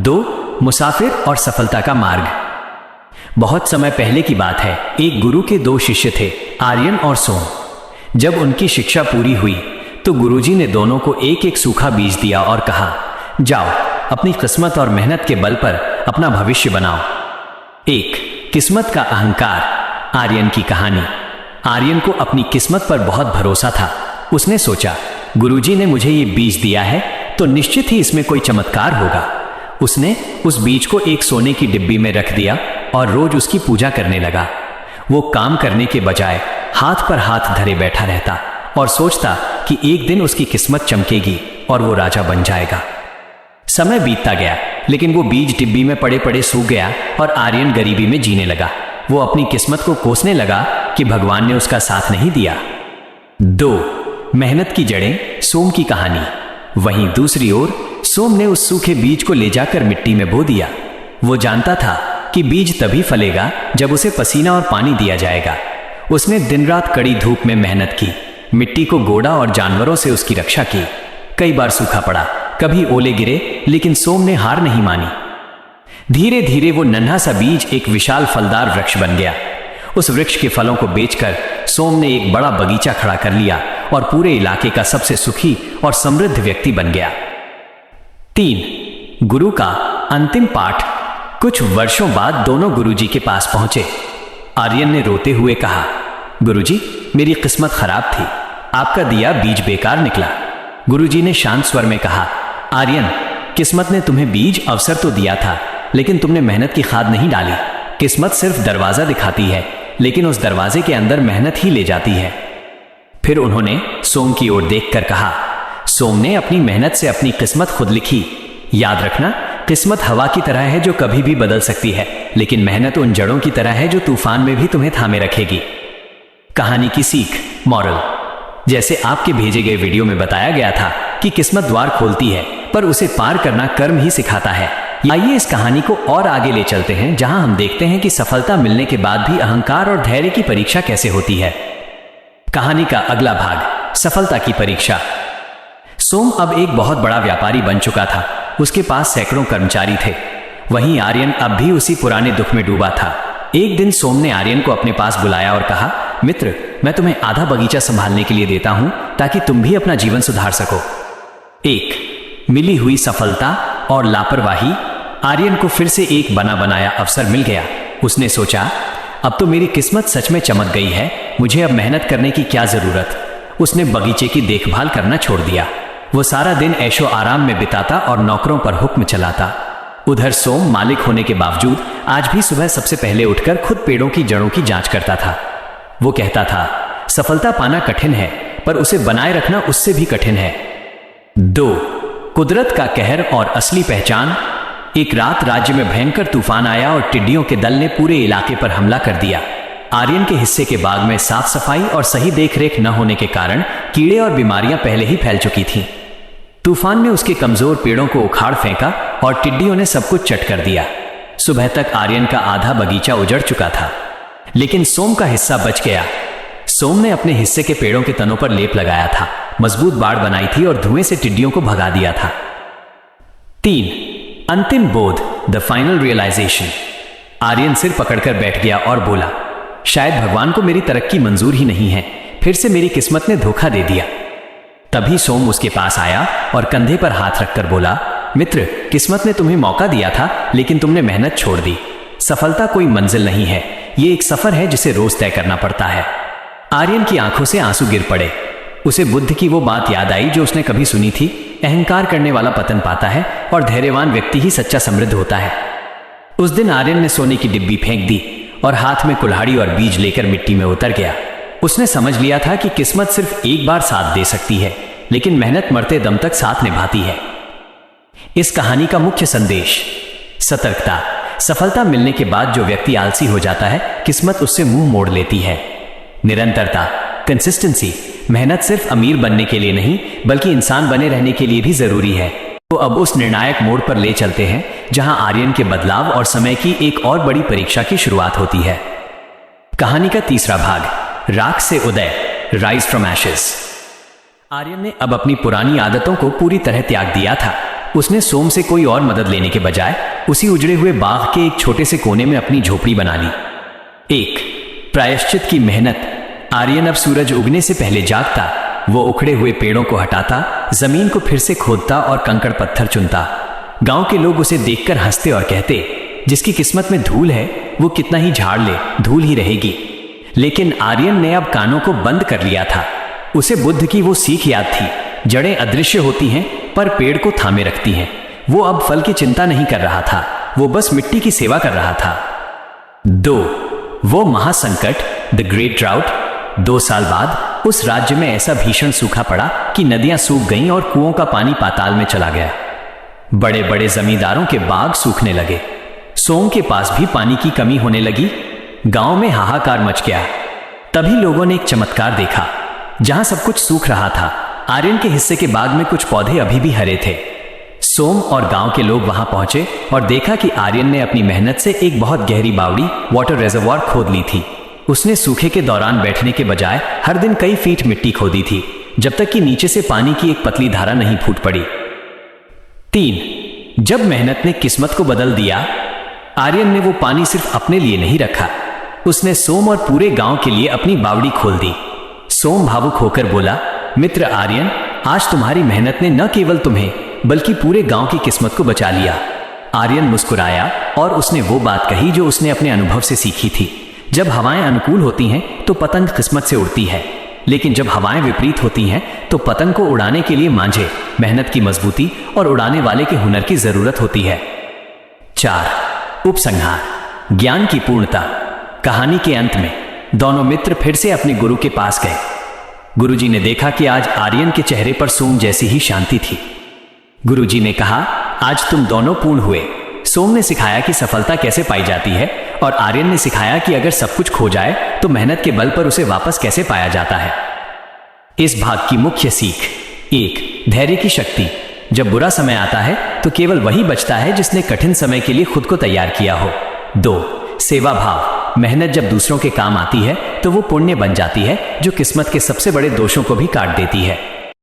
2. मुसाफिर और सफलता का मार्ग। बहुत समय पहले की बात है। एक गुरु के 2 शिष्य थे, आर्यन और सोम। जब उनकी शिक्षा पूरी हुई तो गुरुजी ने दोनों को एक एक सूखा बीज दिया और कहा, जाओ अपनी किस्मत और मेहनत के बल पर अपना भविष्य बनाओ। 1. किस्मत का अहंकार। आर्यन की कहानी। आर्यन को अपनी किस्मत पर बहुत भरोसा था। उसने सोचा, गुरुजी ने मुझे ये बीज दिया है तो निश्चित ही इसमें कोई चमत्कार होगा। उसने उस बीज को एक सोने की डिब्बी में रख दिया और रोज उसकी पूजा करने लगा। वो काम करने के बजाय हाथ पर हाथ धरे बैठा रहता और सोचता कि एक दिन उसकी किस्मत चमकेगी और वो राजा बन जाएगा। समय बीतता गया, लेकिन वो बीज डिब्बी में पड़े पड़े सूख गया और आर्यन गरीबी में जीने लगा। वो अपनी किस्मत को कोसने लगा कि भगवान ने उसका साथ नहीं दिया। 2. मेहनत की जड़ें। सोम की कहानी। वहीं दूसरी ओर सोम ने उस सूखे बीज को ले जाकर मिट्टी में बो दिया। वो जानता था कि बीज तभी फलेगा जब उसे पसीना और पानी दिया जाएगा। उसने दिन रात कड़ी धूप में मेहनत की, मिट्टी को गोड़ा और जानवरों से उसकी रक्षा की। कई बार सूखा पड़ा, कभी ओले गिरे, लेकिन सोम ने हार नहीं मानी। धीरे धीरे वो नन्हा सा बीज एक विशाल फलदार वृक्ष बन गया। उस वृक्ष के फलों को बेचकर सोम ने एक बड़ा बगीचा खड़ा कर लिया और पूरे इलाके का सबसे सुखी और समृद्ध व्यक्ति बन गया। 3. गुरु का अंतिम पाठ। कुछ वर्षों बाद दोनों गुरुजी के पास पहुंचे। आर्यन ने रोते हुए कहा, गुरुजी, मेरी किस्मत खराब थी, आपका दिया बीज बेकार निकला। गुरुजी ने शांत स्वर में कहा, आर्यन, किस्मत ने तुम्हें बीज अवसर तो दिया था, लेकिन तुमने मेहनत की खाद नहीं डाली। किस्मत सिर्फ दरवाजा दिखाती है, लेकिन उस दरवाजे के अंदर मेहनत ही ले जाती है। फिर उन्होंने सोम की ओर देखकर कहा, सोम ने अपनी मेहनत से अपनी किस्मत खुद लिखी। याद रखना, किस्मत हवा की तरह है जो कभी भी बदल सकती है, लेकिन मेहनत उन जड़ों की तरह है जो तूफान में भी तुम्हें थामे रखेगी। कहानी की सीख। मॉरल। जैसे आपके भेजे गए वीडियो में बताया गया था कि किस्मत द्वार खोलती है, पर उसे पार करना कर्म ही सिखाता है। आइए इस कहानी को और आगे ले चलते हैं, जहां हम देखते हैं कि सफलता मिलने के बाद भी अहंकार और धैर्य की परीक्षा कैसे होती है। कहानी का अगला भाग, सफलता की परीक्षा। सोम अब एक बहुत बड़ा व्यापारी बन चुका था। उसके पास सैकड़ों कर्मचारी थे। वहीं आर्यन अब भी उसी पुराने दुख में डूबा था। एक दिन सोम ने आर्यन को अपने पास बुलाया और कहा, मित्र, मैं तुम्हें आधा बगीचा संभालने के लिए देता हूं ताकि तुम भी अपना जीवन सुधार सको। 1. मिली हुई सफलता और लापरवाही। आर्यन को फिर से एक बना बनाया अवसर मिल गया। उसने सोचा, अब तो मेरी किस्मत सच में चमक गई है, मुझे अब मेहनत करने की क्या जरूरत। उसने बगीचे की देखभाल करना छोड़ दिया। वो सारा दिन ऐशो आराम में बिताता और नौकरों पर हुक्म चलाता। उधर सोम मालिक होने के बावजूद आज भी सुबह सबसे पहले उठकर खुद पेड़ों की जड़ों की जांच करता था। वो कहता था, सफलता पाना कठिन है, पर उसे बनाए रखना उससे भी कठिन है। 2. कुदरत का कहर और असली पहचान। एक रात राज्य में भयंकर तूफान आया और टिड्डियों के दल ने पूरे इलाके पर हमला कर दिया। आर्यन के हिस्से के बाग में साफ सफाई और सही देखरेख न होने के कारण कीड़े और बीमारियां पहले ही फैल चुकी थीं। तूफान ने उसके कमजोर पेड़ों को उखाड़ फेंका और टिड्डियों ने सब कुछ चट कर दिया। सुबह तक आर्यन का आधा बगीचा उजड़ चुका था, लेकिन सोम का हिस्सा बच गया। सोम ने अपने हिस्से के पेड़ों के तनों पर लेप लगाया था, मजबूत बाड़ बनाई थी और धुएं से टिड्डियों को भगा दिया था। 3. अंतिम बोध, द फाइनल रियलाइजेशन। आर्यन सिर पकड़कर बैठ गया और बोला, शायद भगवान को मेरी तरक्की मंजूर ही नहीं है, फिर से मेरी किस्मत ने धोखा दे दिया। तभी सोम उसके पास आया और कंधे पर हाथ रखकर बोला, मित्र, किस्मत ने तुम्हें मौका दिया था, लेकिन तुमने मेहनत छोड़ दी। सफलता कोई मंजिल नहीं है, ये एक सफर है जिसे रोज तय करना पड़ता है। आर्यन की आंखों से आंसू गिर पड़े। उसे बुद्ध की वो बात याद आई जो उसने कभी सुनी थी, अहंकार करने वाला पतन पाता है और धैर्यवान व्यक्ति ही सच्चा समृद्ध होता है। उस दिन आर्यन ने सोने की डिब्बी फेंक दी और हाथ में कुल्हाड़ी और बीज लेकर मिट्टी में उतर गया। उसने समझ लिया था कि किस्मत सिर्फ एक बार साथ दे सकती है, लेकिन मेहनत मरते दम तक साथ निभाती है। इस कहानी का मुख्य संदेश, सतर्कता। सफलता मिलने के बाद जो व्यक्ति आलसी हो जाता है, किस्मत उससे मुंह मोड़ लेती है। निरंतरता, कंसिस्टेंसी। मेहनत सिर्फ अमीर बनने के लिए नहीं, बल्कि इंसान बने रहने के लिए भी जरूरी है। तो अब उस निर्णायक मोड़ पर ले चलते हैं जहां आर्यन के बदलाव और समय की एक और बड़ी परीक्षा की शुरुआत होती है। कहानी का तीसरा भाग, राख से उदय, राइज फ्रॉम एशेस। आर्यन ने अब अपनी पुरानी आदतों को पूरी तरह त्याग दिया था। उसने सोम से कोई और मदद लेने के बजाय उसी उजड़े हुए बाग के एक छोटे से कोने में अपनी झोपड़ी बना ली। एक प्रायश्चित की मेहनत। आर्यन अब सूरज उगने से पहले जागता, वो उखड़े हुए पेड़ों को हटाता, जमीन को फिर से खोदता और कंकड़ पत्थर चुनता। गांव के लोग उसे देखकर हंसते और कहते, जिसकी किस्मत में धूल है वो कितना ही झाड़ ले, धूल ही रहेगी। लेकिन आर्यन ने अब कानों को बंद कर लिया था। उसे बुद्ध की वो सीख याद थी, जड़ें अदृश्य होती हैं पर पेड़ को थामे रखती हैं। वो अब फल की चिंता नहीं कर रहा था, वो बस मिट्टी की सेवा कर रहा था। 2 वो महासंकट, द ग्रेट ड्राउट। 2 साल बाद उस राज्य में ऐसा भीषण सूखा पड़ा कि नदियां सूख गईं और कुओं का पानी पाताल में चला गया। बड़े बड़े जमींदारों के बाग सूखने लगे। सोम के पास भी पानी की कमी होने लगी। गांव में हाहाकार मच गया। तभी लोगों ने एक चमत्कार देखा। जहां सब कुछ सूख रहा था, आर्यन के हिस्से के बाग में कुछ पौधे अभी भी हरे थे। सोम और गांव के लोग वहां पहुंचे और देखा कि आर्यन ने अपनी मेहनत से एक बहुत गहरी बावड़ी, वाटर रिजर्वॉयर खोद ली थी। उसने सूखे के दौरान बैठने के बजाय हर दिन कई फीट मिट्टी खोदी थी, जब तक कि नीचे से पानी की एक पतली धारा नहीं फूट पड़ी। 3 जब मेहनत ने किस्मत को बदल दिया, आर्यन ने वो पानी सिर्फ अपने लिए नहीं रखा, उसने सोम और पूरे गांव के लिए अपनी बावड़ी खोल दी। सोम भावुक होकर बोला, मित्र आर्यन, आज तुम्हारी मेहनत ने न केवल तुम्हें बल्कि पूरे गांव की किस्मत को बचा लिया। आर्यन मुस्कुराया और उसने वो बात कही जो उसने अपने अनुभव से सीखी थी। जब हवाएं अनुकूल होती हैं तो पतंग किस्मत से उड़ती है, लेकिन जब हवाएं विपरीत होती हैं तो पतंग को उड़ाने के लिए मांझे, मेहनत की मजबूती और उड़ाने वाले के हुनर की जरूरत होती है। 4 उपसंहार, ज्ञान की पूर्णता। कहानी के अंत में दोनों मित्र फिर से अपने गुरु के पास गए। गुरुजी ने देखा कि आज आर्यन के चेहरे पर सोम जैसी ही शांति थी। गुरुजी ने कहा, आज तुम दोनों पूर्ण हुए। सोम ने सिखाया कि सफलता कैसे पाई जाती है और आर्यन ने सिखाया कि अगर सब कुछ खो जाए तो मेहनत के बल पर उसे वापस कैसे पाया जाता है। इस भाग की मुख्य सीख। 1 धैर्य की शक्ति। जब बुरा समय आता है तो केवल वही बचता है जिसने कठिन समय के लिए खुद को तैयार किया हो। 2 सेवा भाव। मेहनत जब दूसरों के काम आती है तो वो पुण्य बन जाती है जो किस्मत के सबसे बड़े दोषों को भी काट देती है।